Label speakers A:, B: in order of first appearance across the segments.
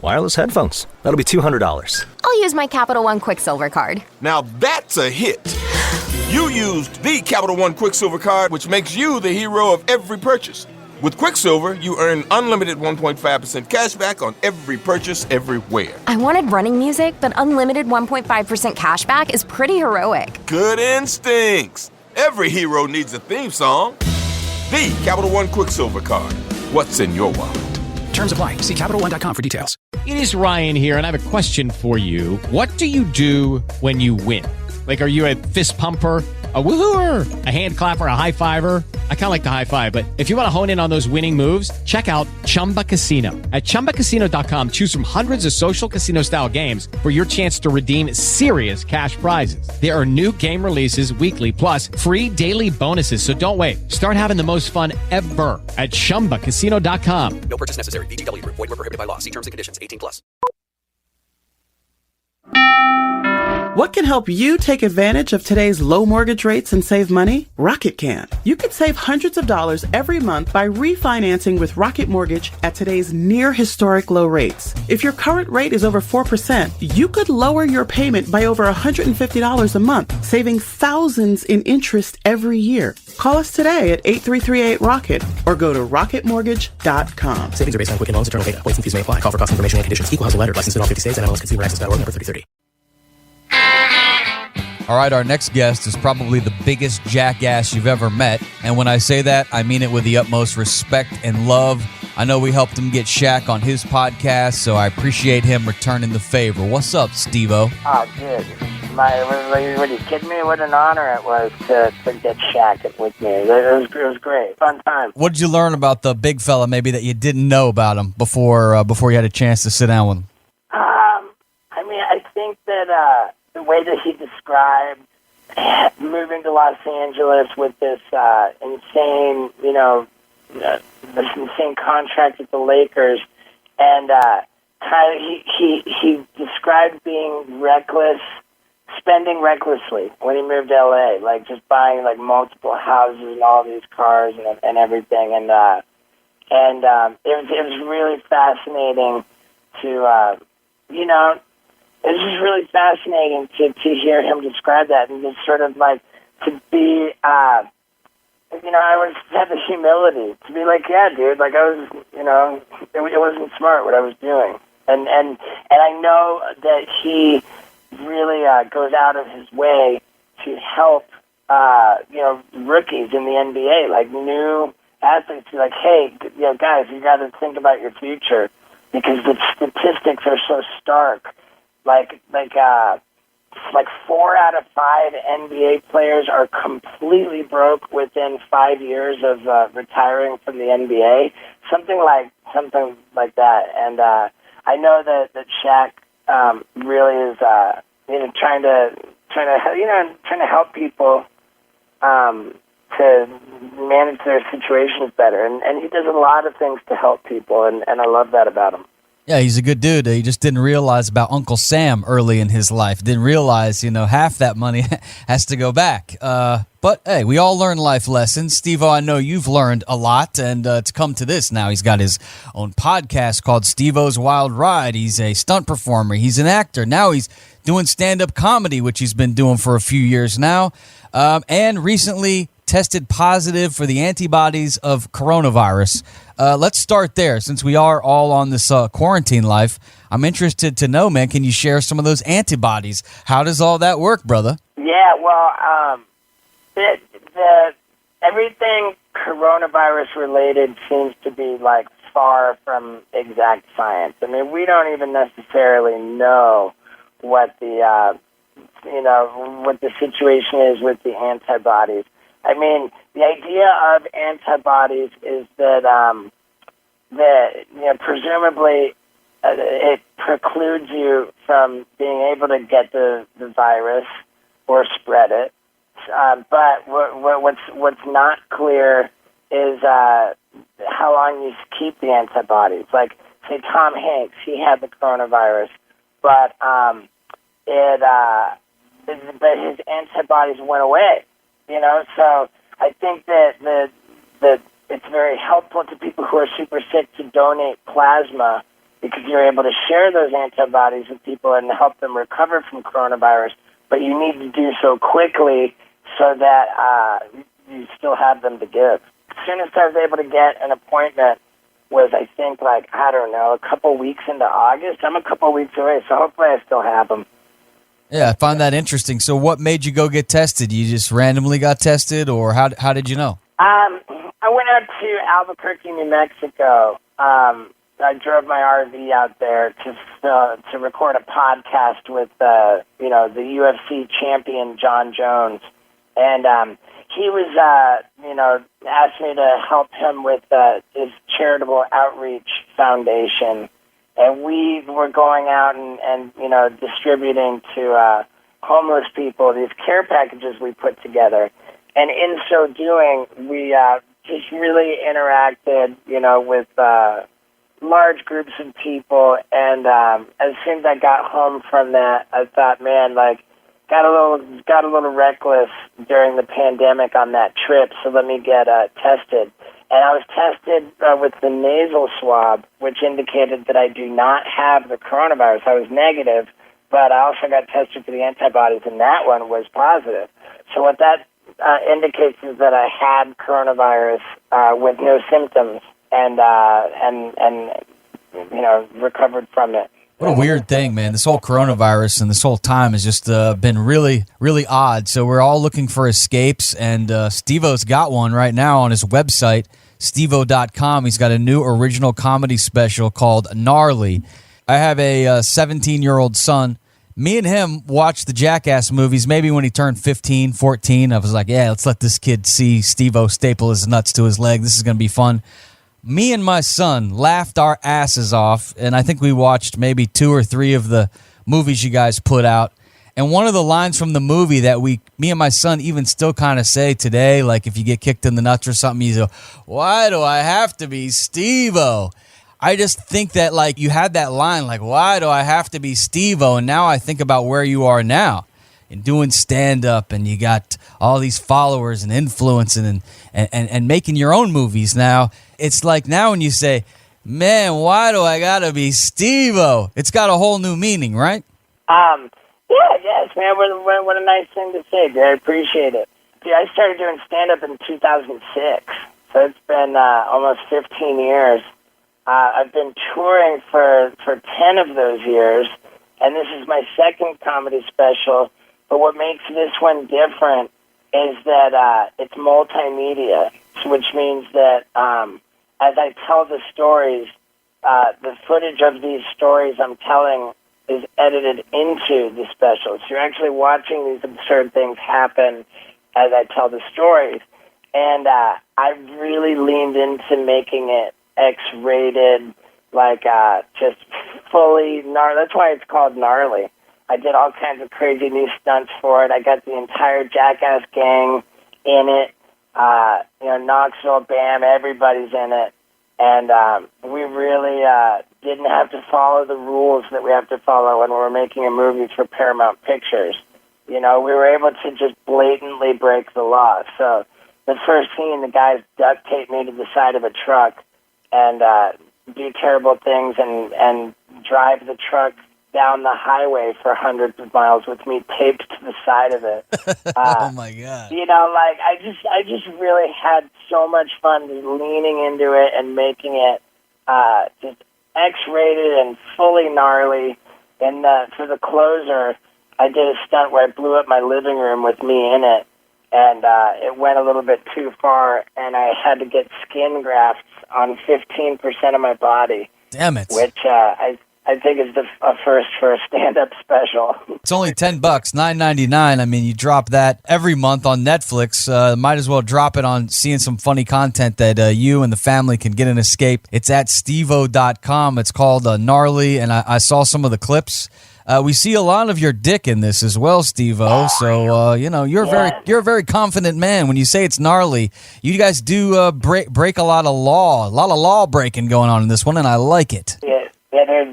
A: Wireless headphones. That'll be $200.
B: I'll use my Capital One Quicksilver card.
C: Now that's a hit. You used the Capital One Quicksilver card, which makes you the hero of every purchase. With Quicksilver, you earn unlimited 1.5% cash back on every purchase everywhere.
B: I wanted running music, but unlimited 1.5% cash back is pretty heroic.
C: Good instincts. Every hero needs a theme song. The Capital One Quicksilver card. What's in your wallet?
D: Terms apply. See CapitalOne.com for details.
E: It is Ryan here, and I have a question for you. What do you do when you win? Like, are you a fist pumper, a woohooer, a hand clapper, a high fiver? I kind of like the high five, but if you want to hone in on those winning moves, check out Chumba Casino. At ChumbaCasino.com, choose from hundreds of social casino-style games for your chance to redeem serious cash prizes. There are new game releases weekly, plus free daily bonuses. So don't wait. Start having the most fun ever at ChumbaCasino.com.
D: No purchase necessary. VGW. Void where prohibited by law. See terms and conditions. 18+.
F: What can help you take advantage of today's low mortgage rates and save money? Rocket can. You could save hundreds of dollars every month by refinancing with Rocket Mortgage at today's near historic low rates. If your current rate is over 4%, you could lower your payment by over $150 a month, saving thousands in interest every year. Call us today at 8338-ROCKET or go to rocketmortgage.com.
G: Savings are based on Quicken Loans, internal data. Points and fees may apply. Call for cost information and conditions. Equal housing letter. Licensed in all 50 states and NMLSconsumerAccess.org number 3030.
H: All right, our next guest is probably the biggest jackass you've ever met. And when I say that, I mean it with the utmost respect and love. I know we helped him get Shaq on his podcast, so I appreciate him returning the favor. What's up, Steve-O?
I: Oh, dude. Were you kidding me? What an honor it was to get Shaq with me. It was great. Fun time.
H: What did you learn about the big fella, maybe, that you didn't know about him before you had a chance to sit down with him?
I: I think that the way that he described moving to Los Angeles with this insane, this insane contract with the Lakers, and he described being reckless, spending recklessly when he moved to LA, like just buying like multiple houses and all these cars and everything, and it was really fascinating to it was just really fascinating to hear him describe that, and just sort of like to be, I always had the humility to be like, yeah, dude, like I was, it wasn't smart what I was doing, and I know that he really goes out of his way to help, rookies in the NBA, like new athletes, be like, hey, guys, you got to think about your future because the statistics are so stark. Like 4 out of 5 NBA players are completely broke within 5 years of retiring from the NBA. Something like that. And I know that Shaq really is trying to help people to manage their situations better. And he does a lot of things to help people, and I love that about him.
H: Yeah, he's a good dude. He just didn't realize about Uncle Sam early in his life. Didn't realize, half that money has to go back. But, hey, we all learn life lessons. Steve-O, I know you've learned a lot. And to come to this now, he's got his own podcast called Steve-O's Wild Ride. He's a stunt performer. He's an actor. Now he's doing stand-up comedy, which he's been doing for a few years now. And recently tested positive for the antibodies of coronavirus. Let's start there. Since we are all on this quarantine life, I'm interested to know, man, can you share some of those antibodies? How does all that work, brother?
I: Yeah, well, everything coronavirus related seems to be like far from exact science. I mean, we don't even necessarily know what the what the situation is with the antibodies. I mean, the idea of antibodies is that presumably it precludes you from being able to get the virus or spread it. But what's not clear is how long you keep the antibodies. Like, say, Tom Hanks, he had the coronavirus, but his antibodies went away. So I think that it's very helpful to people who are super sick to donate plasma because you're able to share those antibodies with people and help them recover from coronavirus, but you need to do so quickly so that you still have them to give. As soon as I was able to get an appointment was, I think, a couple weeks into August. I'm a couple weeks away, so hopefully I still have them.
H: Yeah, I find that interesting. So what made you go get tested? You just randomly got tested, or how did you know?
I: I went out to Albuquerque, New Mexico. I drove my RV out there to record a podcast with the UFC champion John Jones, and he was asked me to help him with his charitable outreach foundation, and we were going out and distributing to homeless people these care packages we put together, and in so doing, we just really interacted, with large groups of people, and as soon as I got home from that, I thought, man, got a little reckless during the pandemic on that trip, so let me get tested. And I was tested with the nasal swab, which indicated that I do not have the coronavirus. I was negative, but I also got tested for the antibodies, and that one was positive. So what that indicates is that I had coronavirus with no symptoms, and recovered from it.
H: What a weird thing, man. This whole coronavirus and this whole time has just been really, really odd. So we're all looking for escapes, and Steve-O's got one right now on his website, steve-o.com. He's got a new original comedy special called Gnarly. I have a 17-year-old son. Me and him watched the Jackass movies maybe when he turned 15, 14. I was like, yeah, let's let this kid see Steve-O staple his nuts to his leg. This is going to be fun. Me and my son laughed our asses off, and I think we watched maybe 2 or 3 of the movies you guys put out. And one of the lines from the movie that me and my son even still kind of say today, like if you get kicked in the nuts or something, you go, why do I have to be Steve-O? I just think that you had that line, why do I have to be Steve-O? And now I think about where you are now and doing stand-up, and you got all these followers and influence and making your own movies now. It's like now when you say, man, why do I got to be Steve-O? It's got a whole new meaning, right?
I: Yes, man. What a nice thing to say, dude. I appreciate it. Dude, I started doing stand-up in 2006, so it's been almost 15 years. I've been touring for 10 of those years, and this is my second comedy special. But what makes this one different is that it's multimedia, which means that as I tell the stories, the footage of these stories I'm telling is edited into the special. So you're actually watching these absurd things happen as I tell the stories. And I really leaned into making it X-rated, just fully gnarly. That's why it's called Gnarly. I did all kinds of crazy new stunts for it. I got the entire Jackass gang in it. Knoxville, Bam, everybody's in it. And we really didn't have to follow the rules that we have to follow when we're making a movie for Paramount Pictures. We were able to just blatantly break the law. So the first scene, the guys duct tape me to the side of a truck and do terrible things and drive the truck down the highway for hundreds of miles with me taped to the side of it.
H: Oh my God.
I: I just really had so much fun leaning into it and making it just X-rated and fully gnarly. And for the closer, I did a stunt where I blew up my living room with me in it. And it went a little bit too far, and I had to get skin grafts on 15% of my body.
H: Damn it.
I: Which I think is a first for a stand-up special.
H: It's only $10, $9.99. I mean, you drop that every month on Netflix. Might as well drop it on seeing some funny content that you and the family can get an escape. It's at steve-o.com. It's called Gnarly, and I saw some of the clips. We see a lot of your dick in this as well, Steve-O. So you're a very confident man. When you say it's gnarly, you guys do break a lot of law breaking going on in this one, and I like it.
I: Yeah,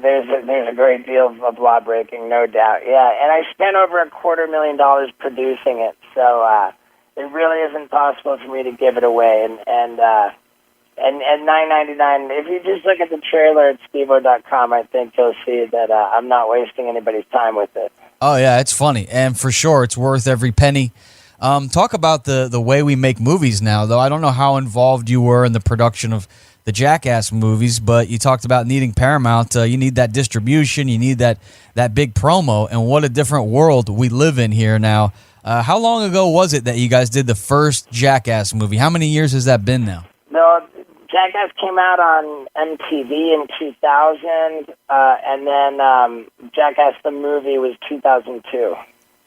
I: there's a great deal of law breaking, no doubt. Yeah, and I spent over $250,000 producing it, so it really isn't possible for me to give it away. And and $9.99. If you just look at the trailer at stevo.com, I think you'll see that I'm not wasting anybody's time with it.
H: Oh, yeah, it's funny. And for sure, it's worth every penny. Talk about the way we make movies now, though. I don't know how involved you were in the production of the Jackass movies, but you talked about needing Paramount. You need that distribution. You need that big promo. And what a different world we live in here now. How long ago was it that you guys did the first Jackass movie? How many years has that been now?
I: No, Jackass came out on MTV in 2000, and then Jackass the movie was 2002.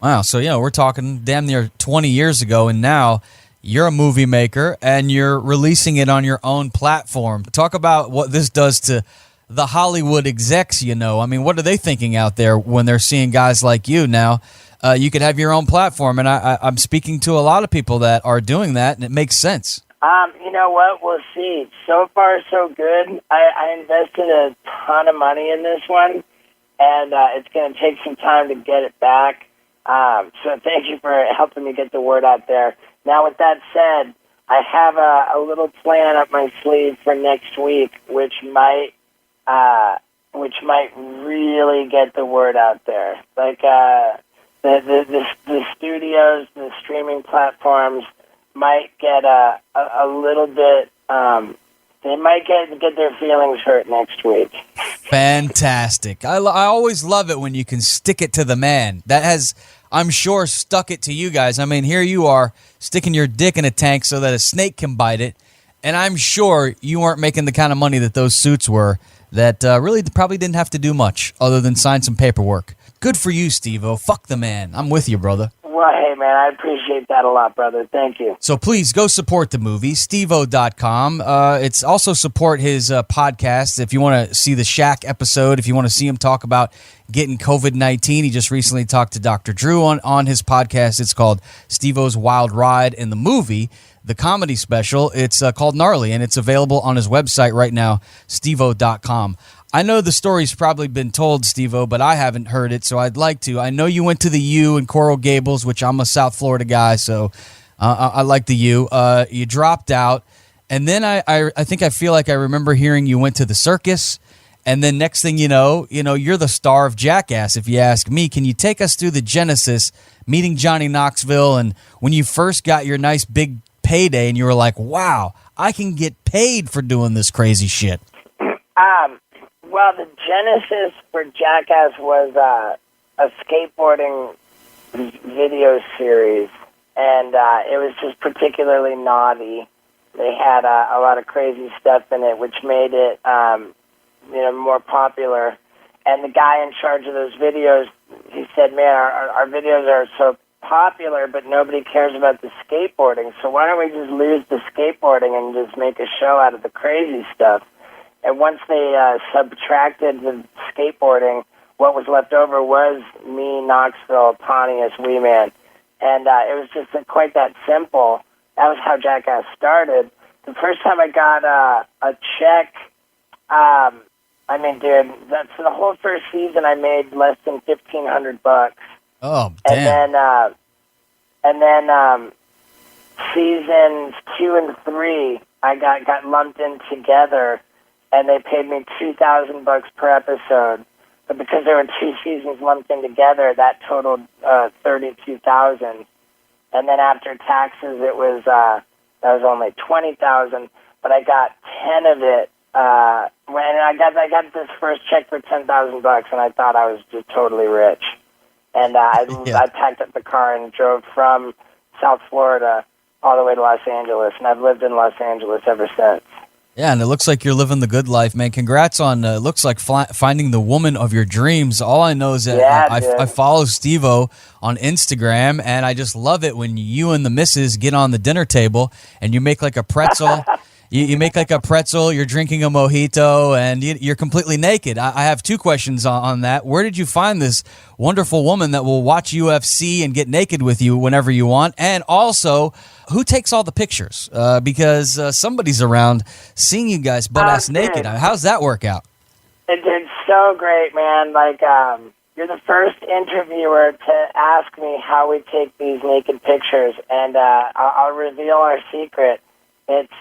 H: Wow, so we're talking damn near 20 years ago, and now you're a movie maker and you're releasing it on your own platform. Talk about what this does to the Hollywood execs, I mean, what are they thinking out there when they're seeing guys like you now? You could have your own platform, and I'm speaking to a lot of people that are doing that, and it makes sense.
I: You know what? We'll see. So far, so good. I invested a ton of money in this one, and it's going to take some time to get it back. So thank you for helping me get the word out there. Now, with that said, I have a little plan up my sleeve for next week, which might really get the word out there. Like the studios, the streaming platforms might get a little bit. They might get their feelings hurt next week.
H: Fantastic. I always love it when you can stick it to the man. That has, I'm sure, stuck it to you guys. I mean, here you are sticking your dick in a tank so that a snake can bite it. And I'm sure you weren't making the kind of money that those suits were that really probably didn't have to do much other than sign some paperwork. Good for you, Steve-O. Fuck the man. I'm with you, brother.
I: Well, hey, man, I appreciate that a lot, brother. Thank you.
H: So please go support the movie, stevo.com. It's also support his podcast. If you want to see the Shaq episode, if you want to see him talk about getting COVID-19, he just recently talked to Dr. Drew on his podcast. It's called Steve-O's Wild Ride. And the movie, the comedy special, it's called Gnarly, and it's available on his website right now, stevo.com. I know the story's probably been told, Steve-O, but I haven't heard it, so I'd like to. I know you went to the U in Coral Gables, which I'm a South Florida guy, so I like the U. You dropped out, and then I think I feel like I remember hearing you went to the circus, and then next thing you know, you're the star of Jackass, if you ask me. Can you take us through the genesis, meeting Johnny Knoxville, and when you first got your nice big payday, and you were like, wow, I can get paid for doing this crazy shit?
I: Well, the genesis for Jackass was a skateboarding video series, and it was just particularly naughty. They had a lot of crazy stuff in it, which made it more popular. And the guy in charge of those videos, he said, man, our videos are so popular, but nobody cares about the skateboarding, so why don't we just lose the skateboarding and just make a show out of the crazy stuff? And once they subtracted the skateboarding, what was left over was me, Knoxville, Pontius, Wee Man. And it was just quite that simple. That was how Jackass started. The first time I got a check, dude, that's the whole first season I made less than $1,500.
H: Oh, damn.
I: And then seasons 2 and 3, I got lumped in together, and they paid me $2,000 per episode. But because there were 2 seasons lumped in together, that totaled $32,000. And then after taxes, it was that was only $20,000. But I got 10 of it. When I got this first check for $10,000, and I thought I was just totally rich. And I packed up the car and drove from South Florida all the way to Los Angeles, and I've lived in Los Angeles ever since.
H: Yeah, and it looks like you're living the good life, man. Congrats on, looks like finding the woman of your dreams. All I know is that I follow Steve-O on Instagram, and I just love it when you and the missus get on the dinner table and you make like a pretzel. You make like a pretzel, you're drinking a mojito, and you're completely naked. I have 2 questions on that. Where did you find this wonderful woman that will watch UFC and get naked with you whenever you want? And also, who takes all the pictures? Because somebody's around seeing you guys butt-ass naked. How's that work out?
I: It did so great, man. Like, you're the first interviewer to ask me how we take these naked pictures, and I'll reveal our secret. It's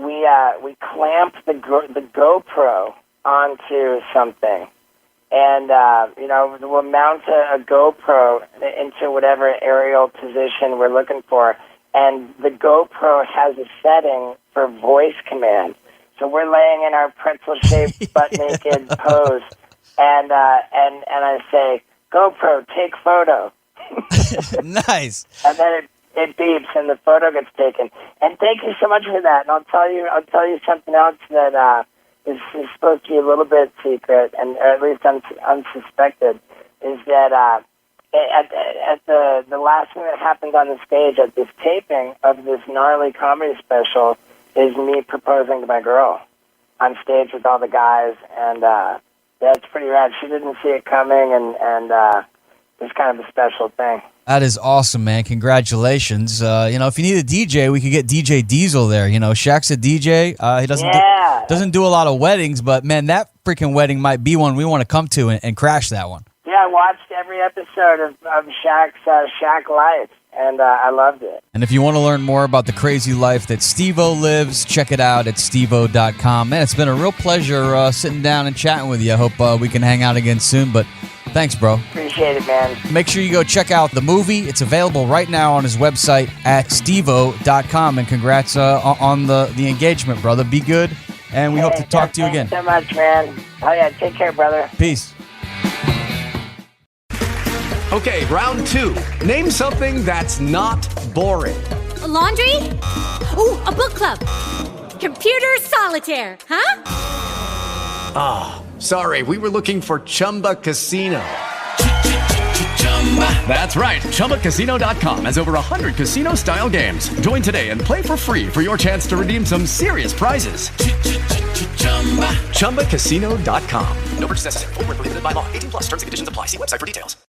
I: we clamp the GoPro onto something, and we'll mount a GoPro into whatever aerial position we're looking for, and the GoPro has a setting for voice command. So we're laying in our pretzel-shaped butt-naked pose, and I say, GoPro, take photo.
H: Nice.
I: And then it beeps and the photo gets taken. And thank you so much for that. And I'll tell you something else that is supposed to be a little bit secret, and or at least unsuspected, is that at the last thing that happened on the stage at this taping of this Gnarly comedy special is me proposing to my girl on stage with all the guys, and that's pretty rad. She didn't see it coming, and it's kind of a special thing.
H: That is awesome, man. Congratulations. If you need a DJ, we could get DJ Diesel there. Shaq's a DJ. He doesn't do a lot of weddings, but, man, that freaking wedding might be one we want to come to and crash that one.
I: Yeah, I watched every episode of Shaq's Shaq Life, and I loved it.
H: And if you want to learn more about the crazy life that Steve-O lives, check it out at steve-o.com. Man, it's been a real pleasure sitting down and chatting with you. I hope we can hang out again soon, but thanks, bro.
I: Appreciate it, man.
H: Make sure you go check out the movie. It's available right now on his website at steve-o.com. And congrats on the engagement, brother. Be good, and we hope to talk to you again.
I: Thanks so much, man. Oh, yeah, take care, brother.
H: Peace.
J: Okay, round two. Name something that's not boring.
K: A laundry? Ooh, a book club. Computer solitaire, huh?
J: Ah, sorry, we were looking for Chumba Casino. That's right, ChumbaCasino.com has over 100 casino-style games. Join today and play for free for your chance to redeem some serious prizes. ChumbaCasino.com.
D: No purchase necessary. Void where prohibited by law. 18+ terms and conditions apply. See website for details.